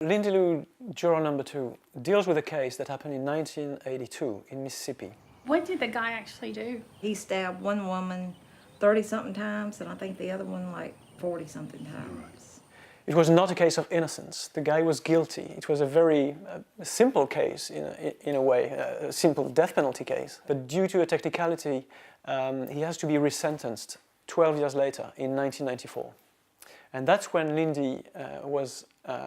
Lindy Lou, Juror number 2, deals with a case that happened in 1982 in Mississippi. What did the guy actually do? He stabbed one woman 30-something times, and I think the other one like 40-something times. It was not a case of innocence. The guy was guilty. It was a very simple case in a way, a simple death penalty case. But due to a technicality, he has to be resentenced 12 years later in 1994. And that's when Lindy was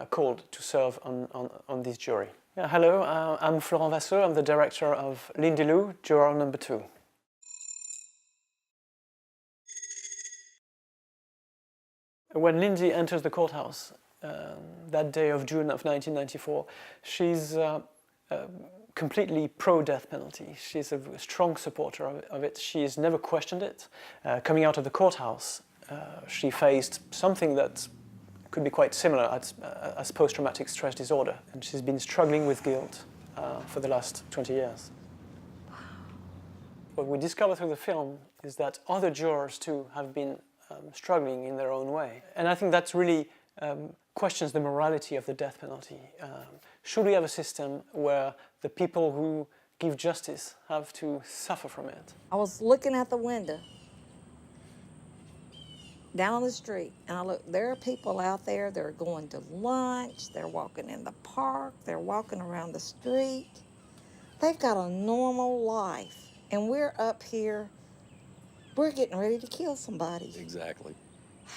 called to serve on this jury. Yeah, hello, I'm Florent Vassault. I'm the director of Lindy Lou, Juror number 2. When Lindy enters the courthouse that day of June of 1994, she's completely pro-death penalty. She's a strong supporter of it. She's never questioned it. Coming out of the courthouse, she faced something that could be quite similar as post-traumatic stress disorder, and she's been struggling with guilt for the last 20 years. What we discover through the film is that other jurors too have been struggling in their own way. And I think that really questions the morality of the death penalty. Should we have a system where the people who give justice have to suffer from it? I was looking out the window down on the street, and I looked, there are people out there, they're going to lunch, they're walking in the park, they're walking around the street. They've got a normal life, and we're up here, we're getting ready to kill somebody. Exactly.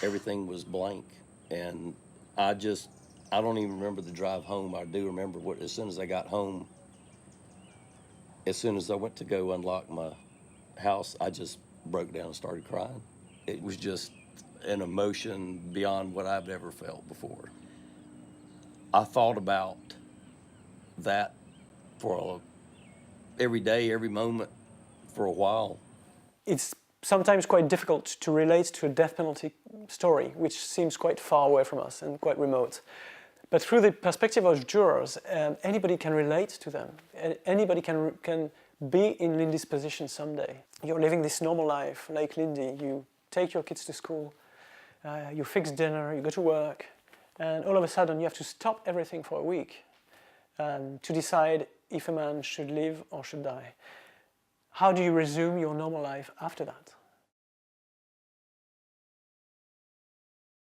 Everything was blank, and I don't even remember the drive home. I do remember as soon as I got home, as soon as I went to go unlock my house, I just broke down and started crying. It was just an emotion beyond what I've ever felt before. I thought about that for every day, every moment, for a while. It's sometimes quite difficult to relate to a death penalty story, which seems quite far away from us and quite remote. But through the perspective of jurors, anybody can relate to them. Anybody can be in Lindy's position someday. You're living this normal life like Lindy. You take your kids to school, you fix dinner, you go to work, and all of a sudden you have to stop everything for a week to decide if a man should live or should die. How do you resume your normal life after that?